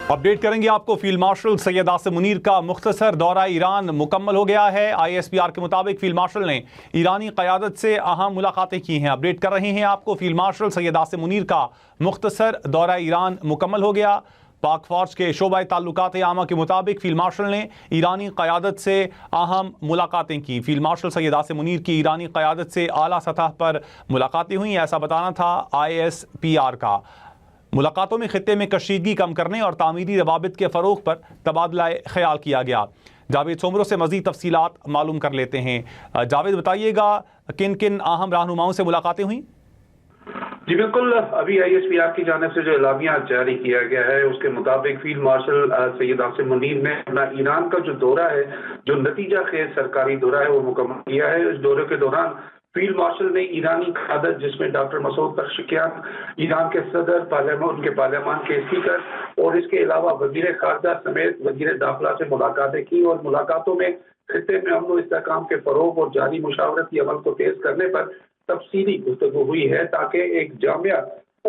Update करेंगे आपको। Field marshal Syed Asim Munir का मुख्तसर दौरा ईरान मुकम्मल हो गया है। ISPR के मुताबिक फील्ड मार्शल ने ईरानी क़यादत से अहम मुलाकातें की हैं। अपडेट कर रहे हैं आपको। फील्ड मार्शल सैयद आसिम मुनीर का मुख्तसर दौरा ईरान मुकम्मल हो गया। पाक फौज के शोबा ताल्लुकात आमा के मुताबिक फील्ड मार्शल ने ईरानी क़यादत से अहम मुलाकातें की। फील्ड मार्शल सैयद आसिम मुनीर की ईरानी क़यादत से आला सतह पर मुलाकातें हुई, ऐसा बताना था ISPR का। मुलाकातों में खित्ते में कशीदगी कम करने और तामीरी रवाबित के फ़रोग़ पर तबादला ख्याल किया गया। जावेद सोमरो से मज़ीद तफसीलात मालूम कर लेते हैं। जावेद, बताइएगा किन किन अहम रहनुमाओं से मुलाकातें हुई? जी बिल्कुल, अभी ISPR की जानिब से जो एलामिया जारी किया गया है उसके मुताबिक फील्ड मार्शल सैयद आसिम मुनीर ने अपना ईरान का जो दौरा है, जो नतीजा खेज सरकारी दौरा है, वो मुकम्मल किया है। इस दौरे के दौरान फील्ड मार्शल ने ईरानी क़यादत, जिसमें डॉक्टर मसूद पेज़ेश्कियान, ईरान के सदर, पार्लियामान, उनके पार्लियामान के स्पीकर और इसके अलावा वज़ीर ख़ारजा समेत वज़ीर दाखिला से मुलाकातें की और मुलाकातों में खित्ते में अमन व इस्तेहकाम के फ़रोग़ और जारी मुशावरती अमल को तेज़ करने पर तफसीली गुफ्तगू हुई है, ताकि एक जामिया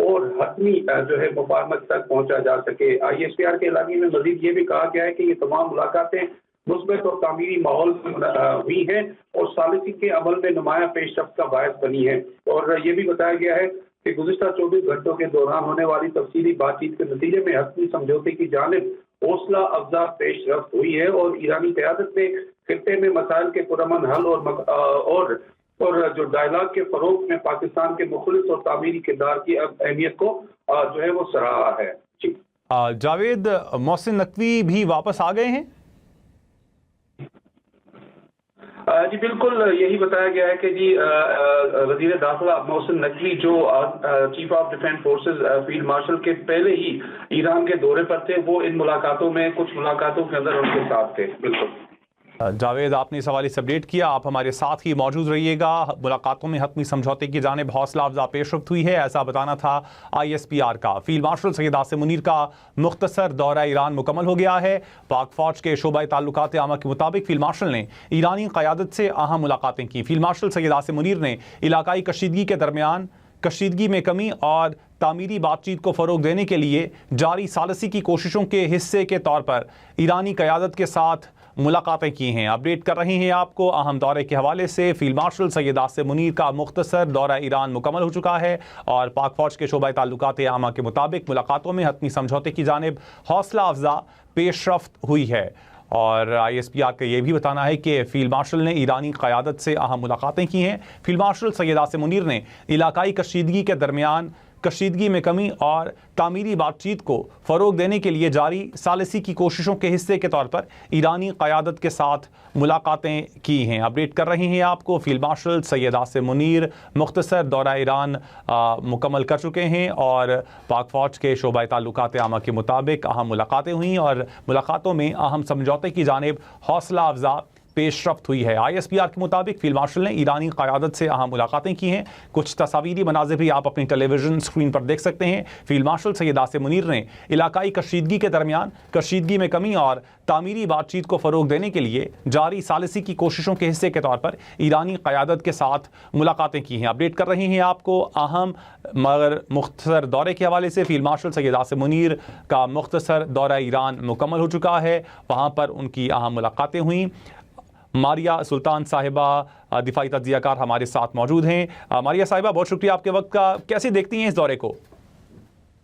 और हतमी जो है मुफाहमत तक पहुंचा जा सके। ISPR के एलामिया में मज़ीद ये भी कहा गया है कि ये तमाम मुलाकातें मुस्बत और तामीरी माहौल में हुई हैं और सालिसी के अमल में नुमाया पेशरफ्त का बायस बनी है। और ये भी बताया गया है कि गुज़िश्ता 24 घंटों के दौरान होने वाली तफसीली बातचीत के नतीजे में हतमी समझौते की जानिब हौसला अफजा पेशरफ्त हुई है और ईरानी क़यादत ने खित्ते में मसाइल के पुरअमन हल और जो डायलॉग के फ़रोग़ में पाकिस्तान के मुखलिस और तामीरी किरदार की अहमियत को जो है वो सराहा है। जी जावेद, मोहसिन नकवी भी वापस आ गए हैं? जी बिल्कुल, यही बताया गया है कि जी वज़ीर दाखिला मोहसिन नकवी जो chief of defence forces field marshal के पहले ही ईरान के दौरे पर थे, वो इन मुलाकातों में कुछ मुलाकातों के अंदर उनके साथ थे। बिल्कुल जावेद, आपने इस हवाले से अपडेट किया। आप हमारे साथ ही मौजूद रहिएगा। मुलाकातों में हतमी समझौते की जानिब हौसला अफजा पेशरफ्त हुई है, ऐसा बताना था ISPR का। फील्ड मार्शल सैयद आसिम मुनीर का मुख्तसर दौरा ईरान मुकम्मल हो गया है। पाक फौज के शोबा ताल्लुकात आमा के मुताबिक फील्ड मार्शल ने ईरानी क़यादत से अहम मुलाकातें की। फील्ड मार्शल सैयद आसिम मुनीर ने इलाकाई कशीदगी के दरमियान कशीदगी में कमी और तामीरी बातचीत को फ़रोग़ देने के लिए जारी सालसी की कोशिशों के हिस्से के तौर पर ईरानी क़यादत के साथ मुलाकातें की हैं। अपडेट कर रहे हैं आपको अहम दौरे के हवाले से। फील्ड मार्शल सैयद आसिम मुनीर का मुख्तसर दौरा ईरान मुकम्मल हो चुका है और पाक फौज के शोबा ताल्लुकात आमा के मुताबिक मुलाकातों में हतमी समझौते की जानिब हौसला अफजा पेशरफ्त हुई है। और ISPR का ये भी बताना है कि फील्ड मार्शल ने ईरानी क़यादत से अहम मुलाकातें की हैं। फील्ड मार्शल सैयद आसिम मुनीर ने इलाकाई कशीदगी के दरमियान कशीदगी में कमी और तामीरी बातचीत को फ़रोग़ देने के लिए जारी सालिसी की कोशिशों के हिस्से के तौर पर ईरानी क़यादत के साथ मुलाकातें की हैं। अपडेट कर रहे हैं आपको। फील्ड मार्शल सैयद आसिम मुनीर मुख्तसर दौरा ईरान मुकम्मल कर चुके हैं और पाक फ़ौज के शोबा ताल्लुकात आमा के मुताबिक अहम मुलाकातें हुई और मुलाकातों में अहम समझौते की जानिब हौसला अफजा पेशरफ्त हुई है। ISPR के मुताबिक फील्ड मार्शल ने ईरानी क़यादत से अहम मुलाकातें की हैं। कुछ तस्वीरी मनाज़िर भी आप अपनी टेलीविज़न स्क्रीन पर देख सकते हैं। फील्ड मार्शल सैयद आसिम मुनीर ने इलाकाई कशीदगी के दरमियान कशीदगी में कमी और तामीरी बातचीत को फ़रोग़ देने के लिए जारी सालिसी की कोशिशों के हिस्से के तौर पर ईरानी क़यादत के साथ मुलाकातें की हैं। अपडेट कर रहे हैं आपको अहम मगर मुख्तसर दौरे के हवाले से। फील्ड मार्शल सैयद आसिम मुनीर का मुख्तसर दौरा ईरान मुकम्मल हो चुका है, वहाँ पर उनकी अहम मुलाकातें हुईं। मारिया सुल्तान साहिबा दिफाई तज्ज़ियाकार हमारे साथ मौजूद हैं। मारिया साहिबा, बहुत शुक्रिया आपके वक्त का। कैसे देखती हैं इस दौरे को?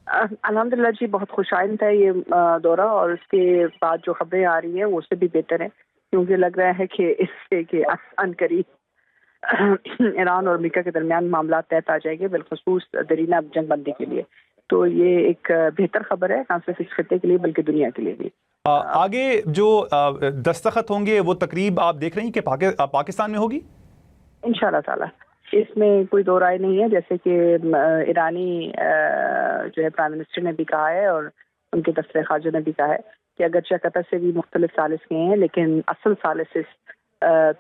अल्हम्दुलिल्लाह जी, बहुत खुशाइंद है ये दौरा और उसके बाद जो खबरें आ रही हैं वो उससे भी बेहतर है, क्योंकि लग रहा है कि इससे कि अनकरीब ईरान और अमेरिका के दरमियान मामला तय आ जाएंगे, बिलखसूस दरीना जंगबंदी के लिए। तो ये एक बेहतर खबर है, ना सिर्फ इस खित्ते के लिए बल्कि दुनिया के लिए भी। आगे जो दस्तखत होंगे वो तकरीब आप देख रही हैं कि पाकिस्तान में होगी? इंशाल्लाह ताला, इसमें कोई दो राय नहीं है। जैसे कि ईरानी जो है प्राइम मिनिस्टर ने भी कहा है और उनके दफ्तर खारजा ने भी कहा है कि अगरचे कतर से भी मुख्तलिफ सालिस गए हैं, लेकिन असल सालिस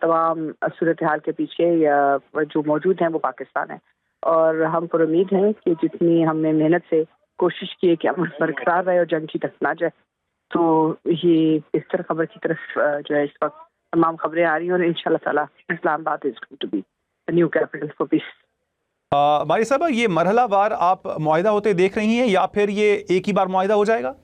तमाम सूरत हाल के पीछे या जो मौजूद हैं वो पाकिस्तान है। और हम पर उम्मीद हैं कि जितनी हमने मेहनत से कोशिश की है कि अमन बरकरार रहे और जंग की तक ना जाए, तो ये बेहतर खबर की तरफ जो है इस वक्त तमाम खबरें आ रही हैं और इंशाल्लाह ताला Islamabad is going to be the new capital for peace. Mari साहब, ये मरहला वार आप मुआहिदा होते देख रही हैं या फिर ये एक ही बार मुआहिदा हो जाएगा?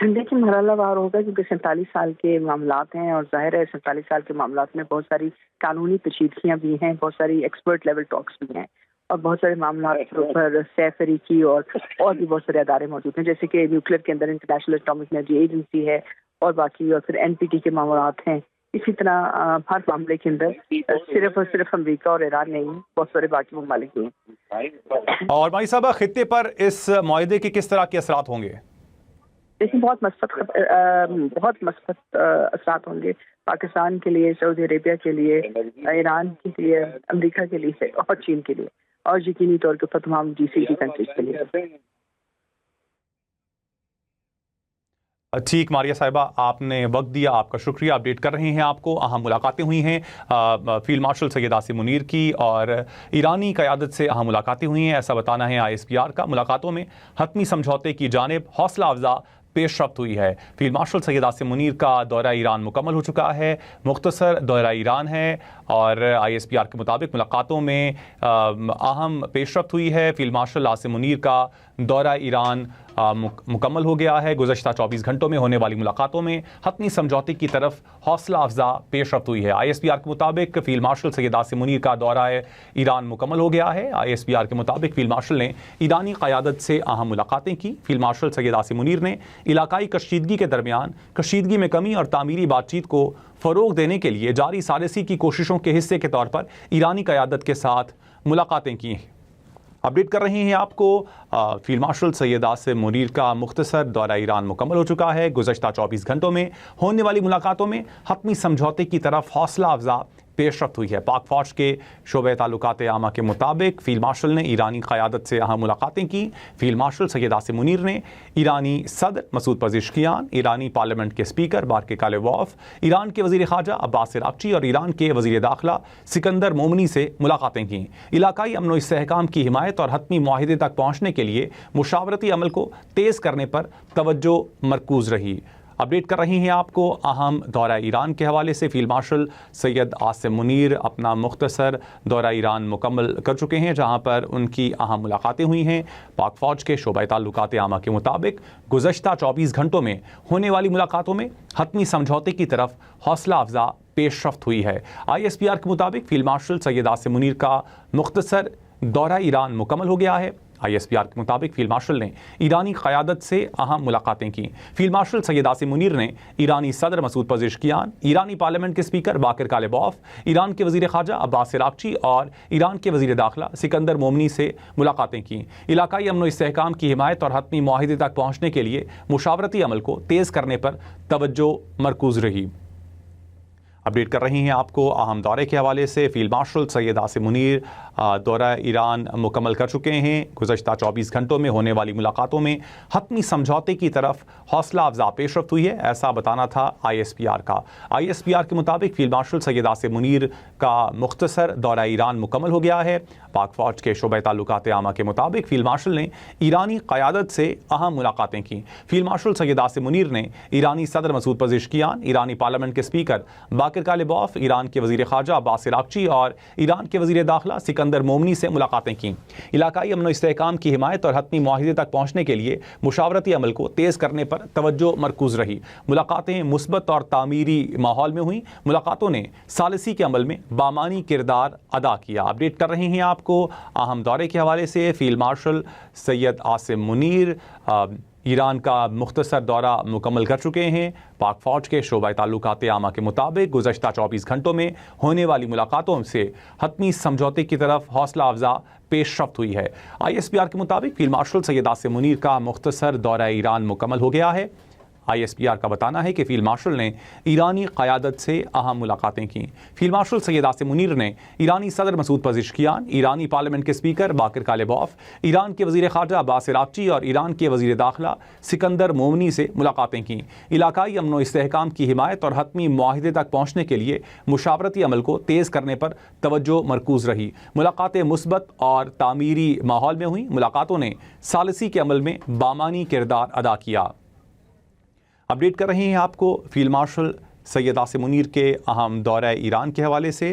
देखिए मरहला वार होगा क्योंकि 47 साल के मामलात हैं और जाहिर है 47 साल के मामलात में बहुत सारी कानूनी पेचीदगियाँ भी हैं, बहुत सारी एक्सपर्ट लेवल टॉक्स भी हैं और बहुत सारे मामलात के ऊपर सैफरीकी और भी बहुत सारे अदारे मौजूद हैं, जैसे कि न्यूक्लियर के अंदर इंटरनेशनल एटॉमिक एनर्जी एजेंसी है और बाकी और फिर एनपीटी के मामलात हैं। इसी तरह हर मामले के अंदर सिर्फ और सिर्फ अमेरिका और ईरान नहीं है, बहुत सारे बाकी ममालिक भी हैं। और भाई साहब, खित्ते पर इस मुआहदे के किस तरह के असरात होंगे? देखिए बहुत मस्बत असरात होंगे पाकिस्तान के लिए, सऊदी अरेबिया के लिए, ईरान के लिए, अमेरिका के लिए और चीन के लिए और यकीनी तौर के ऊपर तमाम GCC कंट्रीज के लिए। ठीक मारिया साहिबा, आपने वक्त दिया, आपका शुक्रिया। अपडेट कर रहे हैं आपको। अहम मुलाकातें हुई हैं फील्ड मार्शल सैयद आसिम मुनीर की और ईरानी क़यादत से अहम मुलाकातें हुई हैं, ऐसा बताना है ISPR का। मुलाकातों में हतमी समझौते की जानिब हौसला अफजा पेशरफ्त हुई है। फील्ड मार्शल सैयद आसिम मुनीर का दौरा ईरान मुकम्मल हो चुका है, मुख्तसर दौरा ईरान है और ISPR के मुताबिक मुलाकातों में अहम पेशरफ्त हुई है। फील्ड मार्शल आसिम मुनीर का दौरा ईरान मुकम्मल हो गया है। गुज़श्ता 24 घंटों में होने वाली मुलाकातों में हतमी समझौते की तरफ हौसला अफजा पेशरफ्त हुई है। ISPR के मुताबिक फील्ड मार्शल सैयद आसिम मुनीर का दौरा ईरान मुकम्मल हो गया है। ISPR के मुताबिक फील्ड मार्शल ने ईरानी क़यादत से अहम मुलाकातें की। फील्ड मार्शल सैयद आसिम मुनीर ने इलाकाई कशीदगी के दरमियान कशीदगी में कमी और तामीरी बातचीत को फ़रोग़ देने के लिए जारी सालिसी की कोशिशों के हिस्से के तौर पर ईरानी क़यादत के साथ मुलाकातें की। अपडेट कर रहे हैं आपको। फील्ड मार्शल सैयद आसिम मुनीर का मुख्तसर दौरा ईरान मुकम्मल हो चुका है। गुज़श्ता 24 घंटों में होने वाली मुलाकातों में हतमी समझौते की तरफ हौसला अफजा पेशरफ्त हुई है। पाक फ़ौज के शोबे ताल्लुकात आमा के मुताबिक फील्ड मार्शल ने ईरानी क़यादत से अहम मुलाकातें की। फील्ड मार्शल सैयद आसिम मुनीर ने ईरानी सदर मसूद पज़ेश्कियान, ईरानी पार्लियामेंट के स्पीकर बारके कालेबॉफ, ईरान के वज़ीर ख़ारजा अब्बास अराग़ची और ईरान के वज़ीर दाखिला सिकंदर मोमनी से मुलाकातें की। इलाकाई अमन व इस्तेहकाम की हिमायत और हतमी मुआहिदे तक पहुँचने के लिए मुशावरती अमल को तेज़ करने पर तवज्जो मरकूज़ रही। अपडेट कर रही हैं आपको अहम दौरा ईरान के हवाले से। फील्ड मार्शल सैयद आसिम मुनीर अपना मुख्तसर दौरा ईरान मुकम्मल कर चुके हैं, जहां पर उनकी अहम मुलाकातें हुई हैं। पाक फ़ौज के शोबा ताल्लुकात आमा के मुताबिक गुज़श्ता 24 घंटों में होने वाली मुलाकातों में हतमी समझौते की तरफ हौसला अफजा पेशरफ्त हुई है। ISPR के मुताबिक फील्ड मार्शल सैयद आसिम मुनीर का मुख्तसर दौरा ईरान मुकम्मल हो गया है। ISPR के मुताबिक फील्ड मार्शल ने ईरानी क़यादत से अहम मुलाकातें की। फील्ड मार्शल सैयद आसिम मुनीर ने ईरानी सदर मसूद पज़ेश्कियान, ईरानी पार्लियामेंट के स्पीकर बाकर कालेबॉफ, ईरान के वज़ीर ख़ारजा अब्बास अराग़ची और ईरान के वज़ीर दाखिला सिकंदर मोमनी से मुलाकातें की। इलाकाई अमन व इस्तेहकाम की हिमायत और हतमी मुआहिदे तक पहुँचने के लिए मुशावरती अमल को तेज़ करने पर तवज्जो मरकूज़ रही। अपडेट कर रही हैं आपको अहम दौरे के हवाले से। फील्ड मार्शल सैयद आसिम मुनीर दौरा ईरान मुकम्मल कर चुके हैं। गुज़श्ता 24 घंटों में होने वाली मुलाकातों में हतमी समझौते की तरफ हौसला अफजा पेशरफ्त हुई है, ऐसा बताना था ISPR का। ISPR के मुताबिक फील्ड मार्शल सैयद आसिम मुनीर का मुख्तसर दौरा ईरान मुकम्मल हो गया है। पाक फ़ौज के शोबे ताल्लुकात आमा के मुताबिक फील्ड मार्शल ने ईरानी क़यादत से अहम मुलाकातें की। फील्ड मार्शल सैयद आसिम मुनीर ने ईरानी सदर मसूद पज़ेश्कियान, ईरानी पार्लियामेंट के स्पीकर बाकर कालेबॉफ, ईरान के वज़ीर ख़ारजा अब्बास अराग़ची और ईरान के वज़ीर दाखिला सिकंदर मोमनी से मुलाकातें की। इलाकाई अमन व इस्तेहकाम की हिमायत और हतमी मुआहिदे तक पहुँचने के लिए मुशावरती अमल को तेज़ करने पर तवज्जो मरकूज़ रही। मुलाकातें मुस्बत और तामीरी माहौल में हुई। मुलाकातों ने सालिसी के अमल में बामानी किरदार अदा किया। अपडेट कर रही हैं आपको अहम दौरे के हवाले से। Field marshal Syed Asim Munir Iran का मुख्तसर दौरा मुकम्मल कर चुके हैं। पाक फ़ौज के शोबा ताल्लुकात आमा के मुताबिक गुज़श्ता 24 घंटों में होने वाली मुलाकातों से हतमी समझौते की तरफ हौसला अफजा पेशरफ्त हुई है। ISPR के मुताबिक फील्ड मार्शल सैयद आसिम मुनीर का मुख्तसर दौरा ईरान मुकम्मल हो गया है। ISPR का बताना है कि फील्ड मार्शल ने ईरानी क़यादत से अहम मुलाकातें की। फील्ड मार्शल सैयद आसिम मुनीर ने ईरानी सदर मसूद पज़ेश्कियान, ईरानी पार्लियामेंट के स्पीकर बाकर कालेबॉफ, ईरान के वज़ीर ख़ारजा अब्बास अराग़ची और ईरान के वज़ीर दाखिला सिकंदर मोमनी से मुलाकातें की। इलाकाई अमन व इस्तेहकाम की हिमायत और हतमी मुआहिदे तक पहुँचने के लिए मुशावरती अमल को तेज़ करने पर तवज्जो मरकूज़ रही। मुलाकातें मुस्बत और तामीरी माहौल में हुई। मुलाकातों ने सालिसी के अमल में बामानी किरदार अदा किया। अपडेट कर रहे हैं आपको फील्ड मार्शल सैयद आसिम मुनीर के अहम दौरा ईरान के हवाले से।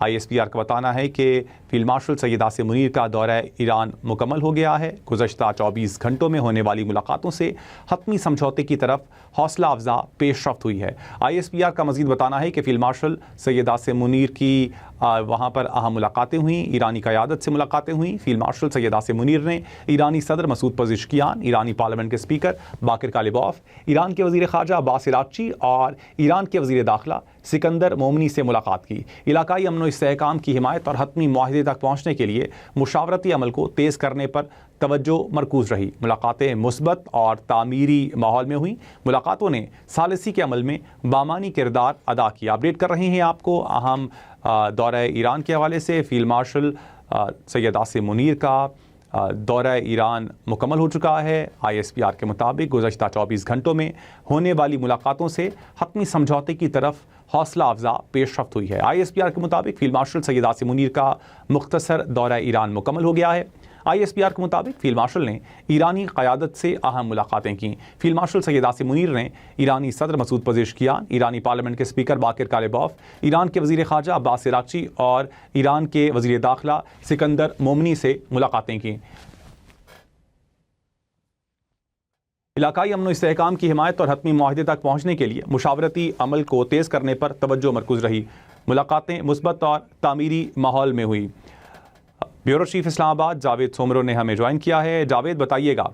ISPR का बताना है कि फील्ड मार्शल सैयद आसिम मुनीर का दौरा ईरान मुकम्मल हो गया है। गुज़श्ता 24 घंटों में होने वाली मुलाकातों से हतमी समझौते की तरफ हौसला अफजा पेशरफ्त हुई है। ISPR का मज़ीद बताना है कि फ़ील्ड मार्शल सैयद आसिम मुनीर की वहाँ पर अहम मुलाकातें हुईं, ईरानी क़यादत से मुलाकातें हुईं। फ़ील्ड मार्शल सैयद आसिम मुनीर ने ईरानी सदर मसूद पज़ेश्कियान, ईरानी पार्लियामेंट के स्पीकर बाकिर कालिबॉफ, ईरान के वज़ीर ख़ारजा अब्बास अराग़ची और ईरान के वज़ीर दाखिला सिकंदर मोमनी से मुलाकात की। इलाकाई अमन व इस्तेहकाम की हिमायत और हतमी मुआहदे तक पहुँचने के लिए मुशावरती अमल को तेज़ करने पर तवज्जो मरकूज़ रही। मुलाकातें मुस्बत और तामीरी माहौल में हुई। मुलाकातों ने सालिसी के अमल में बामानी किरदार अदा किया। अपडेट कर रहे हैं आपको अहम दौरा ईरान के हवाले से। फ़ील्ड मार्शल सैयद आसिम मुनीर का दौरा ईरान मुकम्मल हो चुका है। ISPR के मुताबिक गुज़श्ता 24 घंटों में होने वाली मुलाकातों से हतमी समझौते की तरफ हौसला अफजा पेशरफ्त हुई है। ISPR के मुताबिक फ़ील्ड मार्शल सैयद आसिम मुनीर का मुख्तसर दौरा ईरान मुकम्मल हो गया है। ISPR के मुताबिक फ़ील्ड मार्शल ने ईरानी क़यादत से अहम मुलाकातें की। फ़ील्ड मार्शल सैयद आसिम मुनीर ने ईरानी सदर मसूद पज़ेश्कियान, ईरानी पार्लियामेंट के स्पीकर बाकिर कालिबॉफ, ईरान के वज़ीर ख़ारजा अब्बास अराग़ची और ईरान के वज़ीर दाखिला सिकंदर मोमनी से मुलाकातें की। इलाकाई अमन व इस्तेहकाम की हिमायत और हतमी मुआहदे तक पहुँचने के लिए मुशावरती अमल को तेज़ करने पर तवज्जो मरकूज़ रही। मुलाकातें मुस्बत और तामीरी माहौल में हुई। ब्यूरो चीफ इस्लामाबाद जावेद सोमरो ने हमें ज्वाइन किया है। जावेद, बताइएगा।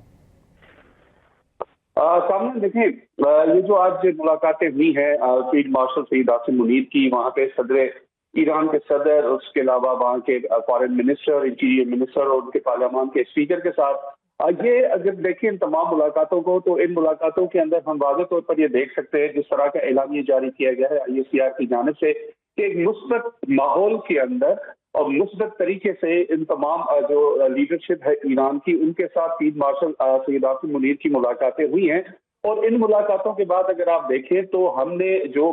सामने देखें, ये जो आज मुलाकातें हुई हैं फील्ड मार्शल सैयद आसिम मुनीर की, वहाँ पे सदर ईरान के सदर, उसके अलावा वहाँ के फॉरेन मिनिस्टर, इंटीरियर मिनिस्टर और उनके पार्लियामान के स्पीकर के साथ, ये अगर देखें इन तमाम मुलाकातों को, तो इन मुलाकातों के अंदर हम वाज़ेह तौर पर ये देख सकते हैं जिस तरह का एलानिया जारी किया गया है ISPR की जानिब से कि एक मुस्बत माहौल के अंदर और मुस्बत तरीके से इन तमाम जो लीडरशिप है ईरान की, उनके साथ फील्ड मार्शल सैयद आसिम मुनीर की मुलाकातें हुई हैं। और इन मुलाकातों के बाद अगर आप देखें तो हमने जो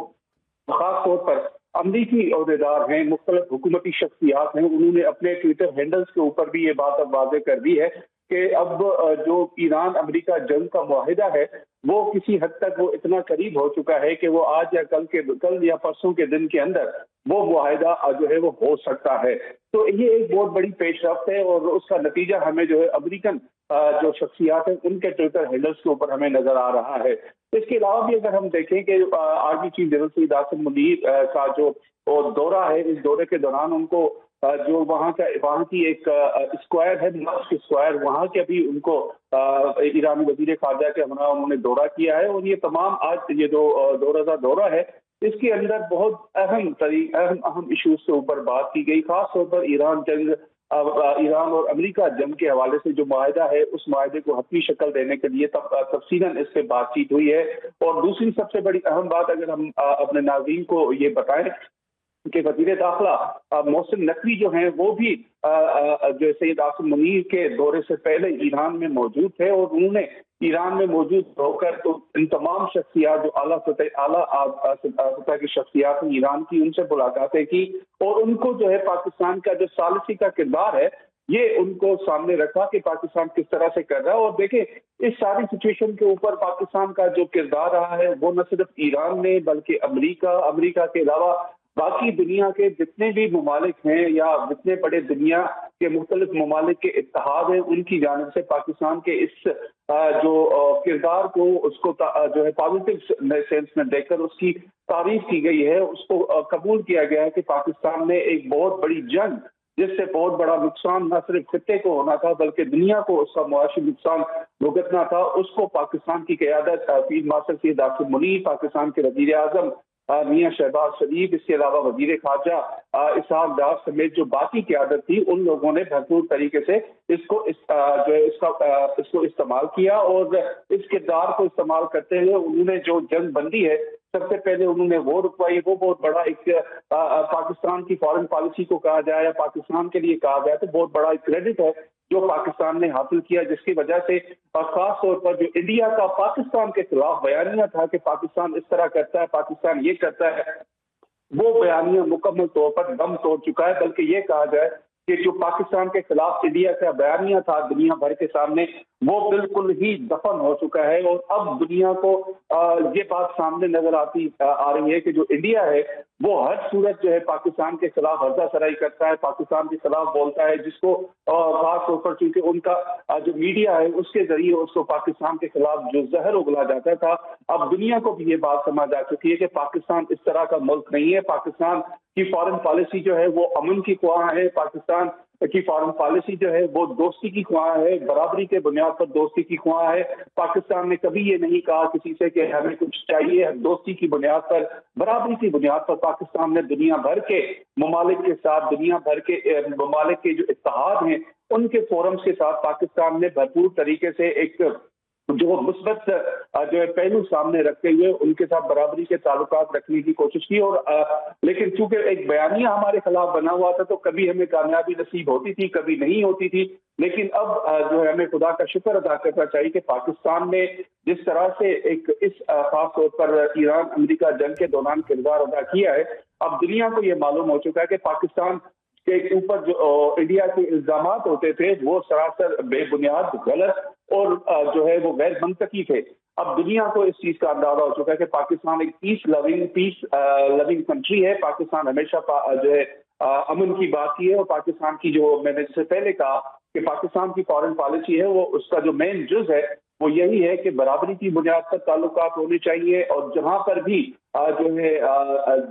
खास तौर पर अमरीकी ओहदेदार हैं, मुख्तलिफ हुकूमती शख्सियात हैं, उन्होंने अपने ट्विटर हैंडल्स के ऊपर भी ये बात अब वाज़ेह कर दी है कि अब जो ईरान अमेरिका जंग का मुआहिदा है वो किसी हद तक वो इतना करीब हो चुका है कि वो आज या कल या परसों के दिन के अंदर वो मुआहिदा जो है वो हो सकता है। तो ये एक बहुत बड़ी पेशरफ्त है और उसका नतीजा हमें जो है अमेरिकन जो शख्सियात हैं उनके ट्विटर हैंडल्स के ऊपर हमें नजर आ रहा है। इसके अलावा भी अगर हम देखें कि army chief general Syed Asim Munir का जो दौरा है, इस दौरे के दौरान उनको जो वहाँ की एक स्क्वायर है, मस्क स्क्वायर, वहाँ के भी उनको ईरानी वजीर खारजा के हमरा उन्होंने दौरा किया है। और ये तमाम आज ये जो 2 रोज़ा दौरा है, इसके अंदर बहुत अहम इश्यूज के ऊपर बात की गई, खास तौर पर ईरान और अमेरिका जंग के हवाले से जो मुआहिदा है, उस मुआहिदे को हतमी शक्ल देने के लिए तफसीलन इस पे बातचीत हुई है। और दूसरी सबसे बड़ी अहम बात अगर हम अपने नाज़रीन को ये बताएं कि वज़ीर दाखिला मोहसिन नकवी जो हैं वो भी जो सैयद आसिम मुनीर के दौरे से पहले ईरान में मौजूद थे और उन्होंने ईरान में मौजूद होकर तो इन तमाम शख्सियात जो आला सतह की शख्सियात हैं ईरान की, उनसे मुलाकातें की और उनको जो है पाकिस्तान का जो सालिसी का किरदार है ये उनको सामने रखा कि पाकिस्तान किस तरह से कर रहा है। और देखें, इस सारी सिचुएशन के ऊपर पाकिस्तान का जो किरदार रहा है वो न सिर्फ ईरान ने बल्कि अमेरिका के अलावा बाकी दुनिया के जितने भी ममालिक हैं या जितने बड़े दुनिया के मुख्तलिफ ममालिक के इत्तेहाद हैं, उनकी जानिब से पाकिस्तान के इस जो किरदार को उसको जो है पॉजिटिव सेंस में देखकर उसकी तारीफ की गई है, उसको कबूल किया गया है कि पाकिस्तान ने एक बहुत बड़ी जंग जिससे बहुत बड़ा नुकसान न सिर्फ खित्ते को होना था बल्कि दुनिया को उसका मुआशी नुकसान भुगतना था, उसको पाकिस्तान की क़यादत फील्ड मार्शल सैयद आसिम मुनीर, पाकिस्तान के वज़ीर आज़म मियां शहबाज शरीफ, इसके अलावा वज़ीर ख़ारजा इसहाक़ डार समेत जो बाकी क़यादत थी, उन लोगों ने भरपूर तरीके से इसको इस्तेमाल किया और इस किरदार को इस्तेमाल करते हुए उन्होंने जो जंग बंदी है सबसे पहले उन्होंने वो रुकवाई। वो बहुत बड़ा एक पाकिस्तान की फॉरेन पॉलिसी को कहा जाए या पाकिस्तान के लिए कहा जाए तो बहुत बड़ा एक क्रेडिट है जो पाकिस्तान ने हासिल किया, जिसकी वजह से खास तौर पर जो इंडिया का पाकिस्तान के खिलाफ बयानिया था कि पाकिस्तान इस तरह करता है, पाकिस्तान ये करता है, वो बयानिया मुकम्मल तौर पर दम तोड़ चुका है। बल्कि ये कहा जाए कि जो पाकिस्तान के खिलाफ इंडिया का बयानिया था दुनिया भर के सामने, वो बिल्कुल ही दफन हो चुका है। और अब दुनिया को ये बात सामने नजर आ रही है कि जो इंडिया है वो हर सूरत जो है पाकिस्तान के खिलाफ हर्जासराई करता है, पाकिस्तान के खिलाफ बोलता है, जिसको खास तौर पर चूंकि उनका जो मीडिया है उसके जरिए उसको पाकिस्तान के खिलाफ जो जहर उगला जाता था, अब दुनिया को भी ये बात समझ आ चुकी है कि पाकिस्तान इस तरह का मुल्क नहीं है। पाकिस्तान की फॉरेन पॉलिसी जो है वो अमन की ख्वाह है, पाकिस्तान की फॉरेन पॉलिसी जो है वो दोस्ती की ख्वाह है, बराबरी के बुनियाद पर दोस्ती की ख्वाह है। पाकिस्तान ने कभी ये नहीं कहा किसी से कि हमें कुछ चाहिए, दोस्ती की बुनियाद पर, बराबरी की बुनियाद पर पाकिस्तान ने दुनिया भर के ममालिक के साथ, दुनिया भर के ममालिक के जो इत्तेहाद हैं उनके फोरम्स के साथ पाकिस्तान ने भरपूर तरीके से एक जो मुस्बत जो है पहलू सामने रखते हुए उनके साथ बराबरी के ताल्लुकात रखने की कोशिश की। और लेकिन चूंकि एक बयानिया हमारे खिलाफ बना हुआ था तो कभी हमें कामयाबी नसीब होती थी, कभी नहीं होती थी। लेकिन अब जो है हमें खुदा का शुक्र अदा करना चाहिए कि पाकिस्तान ने जिस तरह से एक इस खास तौर पर ईरान अमेरिका जंग के दौरान किरदार अदा किया है, अब दुनिया को ये मालूम हो चुका है कि पाकिस्तान के ऊपर जो इंडिया के इल्जामात होते थे वो सरासर बेबुनियाद, गलत और जो है वो गैर मंतकी थे। अब दुनिया को इस चीज का अंदाजा हो चुका है कि पाकिस्तान एक पीस लविंग कंट्री है। पाकिस्तान हमेशा जो है अमन की बात की है। और पाकिस्तान की जो मैंने जैसे पहले कहा कि पाकिस्तान की फॉरेन पॉलिसी है वो उसका जो मेन जुज है वो यही है कि बराबरी की बुनियाद पर ताल्लुकात होने चाहिए। और जहां पर भी जो है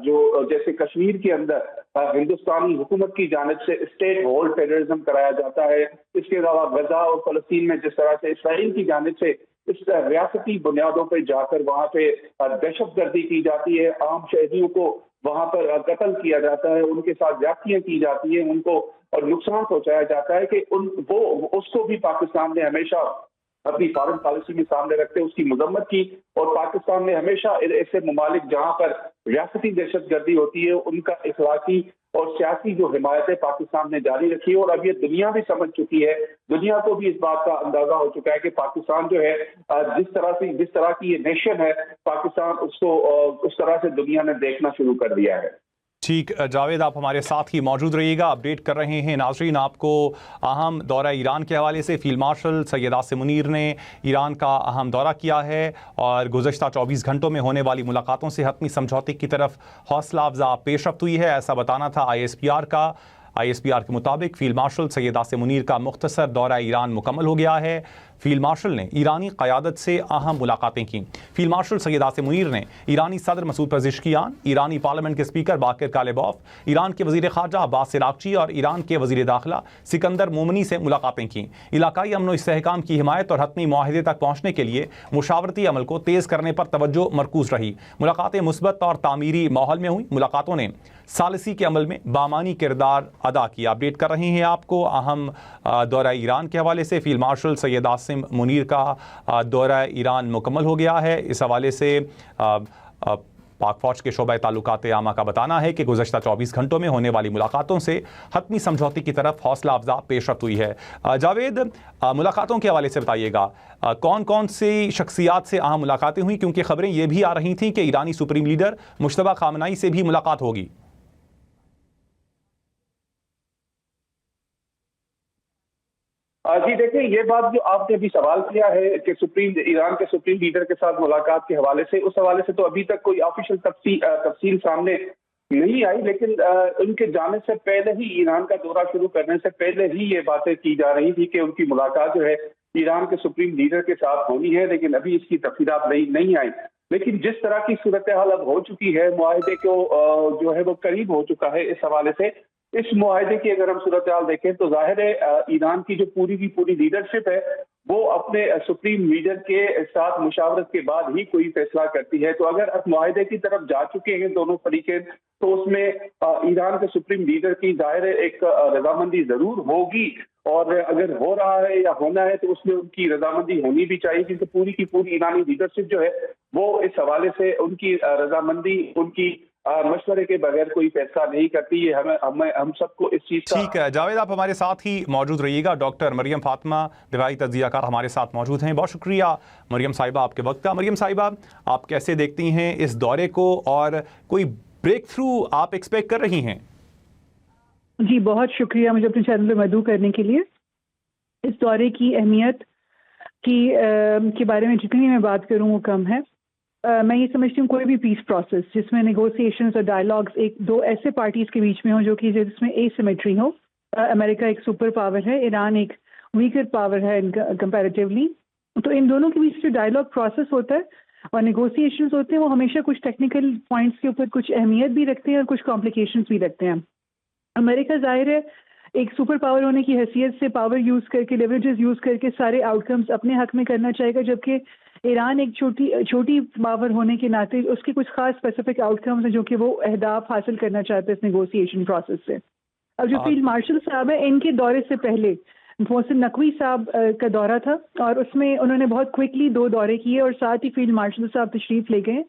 जो जैसे कश्मीर के अंदर हिंदुस्तानी हुकूमत की जानिब से स्टेट होल्ड टेररिज्म कराया जाता है, इसके अलावा गजा और फलस्तीन में जिस तरह से इसराइल की जानिब से इस रियासती बुनियादों पर जाकर वहां पे दहशतगर्दी की जाती है, आम शहरियों को वहां पर कत्ल किया जाता है, उनके साथ ज्यादतियां की जाती है, उनको और नुकसान पहुंचाया जाता है, कि उसको भी पाकिस्तान ने हमेशा अपनी फॉरेन पॉलिसी में सामने रखते उसकी मजम्मत की। और पाकिस्तान ने हमेशा ऐसे ममालिक जहां पर रियासती दहशतगर्दी होती है उनका इखलाकी और सियासी जो हिमायतें पाकिस्तान ने जारी रखी है। और अब ये दुनिया भी समझ चुकी है, दुनिया को भी इस बात का अंदाजा हो चुका है कि पाकिस्तान जो है जिस तरह की ये नेशन है, पाकिस्तान उसको उस तरह से दुनिया ने देखना शुरू कर दिया है। ठीक, जावेद आप हमारे साथ ही मौजूद रहिएगा, अपडेट कर रहे हैं नाजरीन आपको अहम दौरा ईरान के हवाले से। फील्ड मार्शल सैयद आसिम मुनीर ने ईरान का अहम दौरा किया है और गुज़श्ता 24 घंटों में होने वाली मुलाकातों से हतमी समझौते की तरफ हौसला अफजा पेशरफ्त हुई है, ऐसा बताना था ISPR का। ISPR के मुताबिक फील्ड मार्शल सैयद आसिम मुनीर का मुख्तसर दौरा ईरान मुकम्मल हो गया है। फील्ड मार्शल ने ईरानी क़यादत से अहम मुलाकातें की। फील्ड मार्शल सैयद आसिम मुनीर ने ईरानी सदर मसूद पेज़ेश्कियान, ईरानी पार्लियामेंट के स्पीकर बाकिर कालिबॉफ, ईरान के वज़ीर ख़ारजा अब्बास इराक़ची और ईरान के वज़ीर दाखिला सिकंदर मोमनी से मुलाकातें की। इलाकाई अमन व इस्तेहकाम की हिमायत और हतमी मुआहदे तक पहुँचने के लिए मुशावरती अमल को तेज़ करने पर तवज्जो मरकूज़ रही। मुलाकातें मुस्बत और तामीरी माहौल में हुई। मुलाकातों ने सालिसी के अमल में बामानी किरदार अदा किया। अपडेट कर रहे हैं आपको अहम दौरा ईरान के हवाले से। फील्ड मार्शल सैयद आसिम मुनीर का दौरा ईरान मुकम्मल हो गया है। इस हवाले से पाक फौज के शोबा ताल्लुकात आमा का बताना है कि गुज़श्ता 24 घंटों में होने वाली मुलाकातों से हतमी समझौते की तरफ हौसला अफजा पेशरफ्त हुई है। जावेद, मुलाकातों के हवाले से बताइएगा कौन कौन सी शख्सियात से अहम मुलाकातें हुई, क्योंकि खबरें ये भी आ रही थीं कि ईरानी सुप्रीम लीडर मुश्तबा खामनाई से भी मुलाकात होगी। जी देखिए, ये बात जो आपने अभी सवाल किया है कि ईरान के सुप्रीम लीडर के साथ मुलाकात के हवाले से, उस हवाले से तो अभी तक कोई ऑफिशियल तफसील सामने नहीं आई। लेकिन उनके जाने से पहले ही, ईरान का दौरा शुरू करने से पहले ही ये बातें की जा रही थी कि उनकी मुलाकात जो है ईरान के सुप्रीम लीडर के साथ होनी है, लेकिन अभी इसकी तफसीलात नहीं आई। लेकिन जिस तरह की सूरत हाल अब हो चुकी है, मुआहदे को जो है वो करीब हो चुका है, इस हवाले से इस मुआहदे की अगर हम सूरत हाल देखें तो जाहिर है ईरान की जो पूरी की पूरी लीडरशिप है वो अपने सुप्रीम लीडर के साथ मुशावरत के बाद ही कोई फैसला करती है। तो अगर अब मुआहदे की तरफ जा चुके हैं दोनों फरीकें, तो उसमें ईरान के सुप्रीम लीडर की जाहिर एक रजामंदी जरूर होगी। और अगर हो रहा है या होना है तो उसमें उनकी रजामंदी होनी भी चाहिए, क्योंकि पूरी की पूरी ईरानी लीडरशिप जो है वो इस हवाले से उनकी रजामंदी, उनकी मशवरे के बगैर कोई फैसला नहीं करती है। हम सबको इस चीज का। ठीक है जावेद, आप हमारे साथ ही मौजूद रहिएगा। डॉक्टर मरियम फातिमा, दिवाई तज्जियाकार हमारे साथ मौजूद हैं। बहुत शुक्रिया मरियम साहिबा आपके वक्त का। मरियम साहिबा, आप कैसे देखती हैं इस दौरे को और कोई ब्रेक थ्रू आप एक्सपेक्ट कर रही हैं? जी बहुत शुक्रिया मुझे अपने चैनल पे मदऊ करने के लिए। इस दौरे की अहमियत کے بارے میں جتنی میں بات کروں وہ کم ہے. میں یہ سمجھتی ہوں کوئی بھی پیس پروسیس جس میں نیگوسیشنز اور ڈائلاگس ایک دو ایسے پارٹیز کے بیچ میں ہوں جو کہ جس میں اے سیمیٹری ہو. امریکہ ایک سپر پاور ہے, ایران ایک ویکر پاور ہے کمپیریٹیولی, تو ان دونوں کے بیچ جو ڈائلاگ پروسیس ہوتا ہے اور نیگوسیشنز ہوتے ہیں وہ ہمیشہ کچھ ٹیکنیکل پوائنٹس کے اوپر کچھ اہمیت بھی رکھتے ہیں اور کچھ کمپلیکیشنز بھی رکھتے ہیں. امریکہ ظاہر ہے ایک سپر پاور ہونے کی حیثیت سے پاور یوز کر کے لیوریجز یوز کر کے سارے آؤٹ کمز اپنے حق میں کرنا چاہے گا, جبکہ ایران ایک چھوٹی پاور ہونے کے ناطے اس کے کچھ خاص اسپیسیفک آؤٹ کمز ہیں جو کہ وہ اہداف حاصل کرنا چاہتے ہیں اس نیگوسیشن پروسیس سے. اب جو فیلڈ مارشل صاحب ہیں ان کے دورے سے پہلے محسن نقوی صاحب کا دورہ تھا اور اس میں انہوں نے بہت کوئکلی 2 دورے کیے اور ساتھ ہی فیلڈ مارشل صاحب تشریف لے گئے.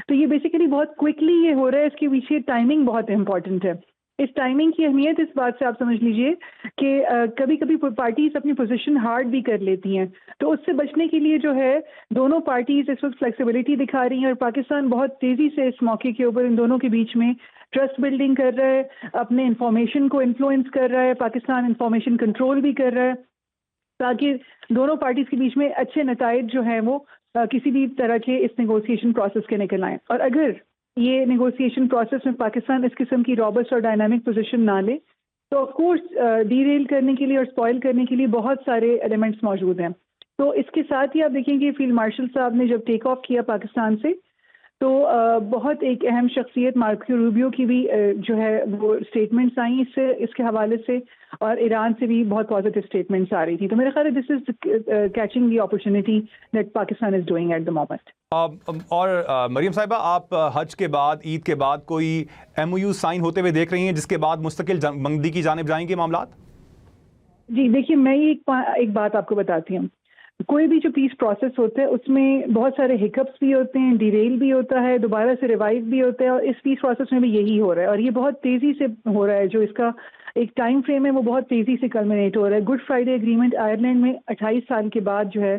تو یہ بیسیکلی بہت کوئکلی یہ ہو رہا ہے, اس کے پیچھے ٹائمنگ بہت امپورٹنٹ ہے. اس ٹائمنگ کی اہمیت اس بات سے آپ سمجھ لیجئے کہ کبھی کبھی پارٹیز اپنی پوزیشن ہارڈ بھی کر لیتی ہیں, تو اس سے بچنے کے لیے جو ہے دونوں پارٹیز اس وقت فلیکسیبلٹی دکھا رہی ہیں اور پاکستان بہت تیزی سے اس موقع کے اوپر ان دونوں کے بیچ میں ٹرسٹ بلڈنگ کر رہا ہے, اپنے انفارمیشن کو انفلوئنس کر رہا ہے, پاکستان انفارمیشن کنٹرول بھی کر رہا ہے تاکہ دونوں پارٹیز کے بیچ میں اچھے نتائج جو ہیں وہ کسی بھی طرح کے اس نیگوسیشن پروسیس کے نکل آئیں. اور اگر یہ نیگوسیشن پروسیس میں پاکستان اس قسم کی رابسٹ اور ڈائنامک پوزیشن نہ لے تو آف کورس ڈی ریل کرنے کے لیے اور اسپوائل کرنے کے لیے بہت سارے ایلیمنٹس موجود ہیں. تو اس کے ساتھ ہی آپ دیکھیں کہ فیلڈ مارشل صاحب نے جب ٹیک آف کیا پاکستان سے تو بہت ایک اہم شخصیت مارکو روبیو کی بھی جو ہے وہ اسٹیٹمنٹس آئیں اس کے حوالے سے, اور ایران سے بھی بہت پازیٹیو اسٹیٹمنٹس آ رہی تھی. تو میرا خیال ہے this is catching the opportunity that Pakistan is doing at the moment. اور مریم صاحبہ, آپ حج کے بعد عید کے بعد کوئی MOU سائن ہوتے ہوئے دیکھ رہی ہیں جس کے بعد مستقل جنگ بندی کی جانب جائیں گے معاملات؟ جی دیکھیے, میں ایک بات آپ کو بتاتی ہوں. کوئی بھی جو پیس پروسیس ہوتا ہے اس میں بہت سارے ہکپس بھی ہوتے ہیں, ڈیریل بھی ہوتا ہے, دوبارہ سے ریوائو بھی ہوتا ہے, اور اس پیس پروسیس میں بھی یہی ہو رہا ہے اور یہ بہت تیزی سے ہو رہا ہے. جو اس کا ایک ٹائم فریم ہے وہ بہت تیزی سے کلمنیٹ ہو رہا ہے. گڈ فرائیڈے ایگریمنٹ آئرلینڈ میں 28 سال کے بعد جو ہے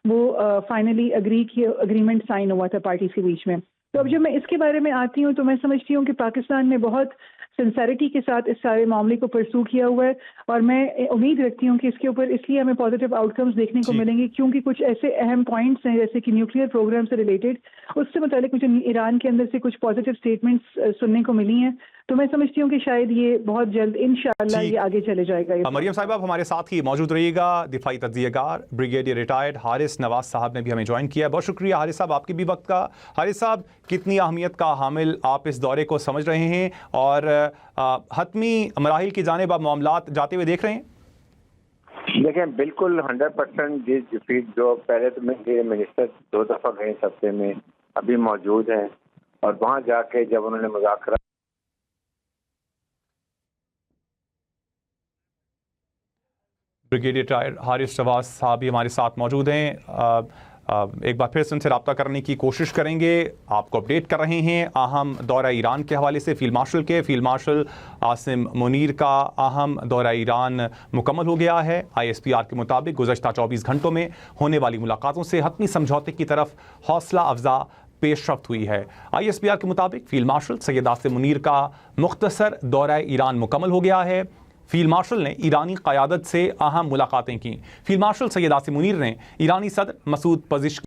وہ فائنلی اگریمنٹ سائن ہوا تھا پارٹیز کے بیچ میں. تو اب جب میں اس کے بارے میں آتی ہوں تو میں سمجھتی ہوں کہ پاکستان نے بہت سنسیریٹی کے ساتھ اس سارے معاملے کو پرسو کیا ہوا ہے, اور میں امید رکھتی ہوں کہ اس کے اوپر اس لیے ہمیں پازیٹیو آؤٹ کمز دیکھنے کو ملیں گے کیونکہ کچھ ایسے اہم پوائنٹس ہیں جیسے کہ نیوکلیئر پروگرام سے ریلیٹڈ, اس سے متعلق مجھے ایران کے اندر سے کچھ پازیٹیو اسٹیٹمنٹس سننے کو ملی ہیں. تو میں سمجھتی ہوں کہ شاید یہ بہت جلد انشاءاللہ یہ آگے چلے جائے گا. مریم صاحبہ آپ ہمارے ساتھ ہی موجود رہیے گا. دفاعی تجزیہ کار بریگیڈیئر ریٹائرڈ حارث نواز صاحب نے بھی ہمیں جوائن کیا. بہت شکریہ حارث صاحب آپ کی بھی وقت کا. حارث صاحب, کتنی اہمیت کا حامل آپ اس دورے کو سمجھ رہے ہیں اور حتمی مراحل کی جانب آپ معاملات جاتے ہوئے دیکھ رہے ہیں؟ دیکھیں بالکل 100% جو پہلے تو منسٹر 2 دفعہ گئے اس ہفتے میں, ابھی موجود ہیں, اور وہاں جا کے جب انہوں نے مذاکرات بریگیڈیئر ریٹائرڈ حارث نواز صاحب بھی ہمارے ساتھ موجود ہیں. ایک بار پھر سے ان سے رابطہ کرنے کی کوشش کریں گے. آپ کو اپڈیٹ کر رہے ہیں اہم دورہ ایران کے حوالے سے. فیلڈ مارشل عاصم منیر کا اہم دورہ ایران مکمل ہو گیا ہے. ISPR کے مطابق گزشتہ 24 گھنٹوں میں ہونے والی ملاقاتوں سے حتمی سمجھوتے کی طرف حوصلہ افزا پیش رفت ہوئی ہے. ISPR کے مطابق فیلڈ مارشل سید عاصم منیر کا مختصر دورہ ایران مکمل ہو گیا ہے. فیلڈ مارشل نے ایرانی قیادت سے اہم ملاقاتیں کیں. فیلڈ مارشل سید عاصم منیر نے ایرانی صدر مسعود پزشکیان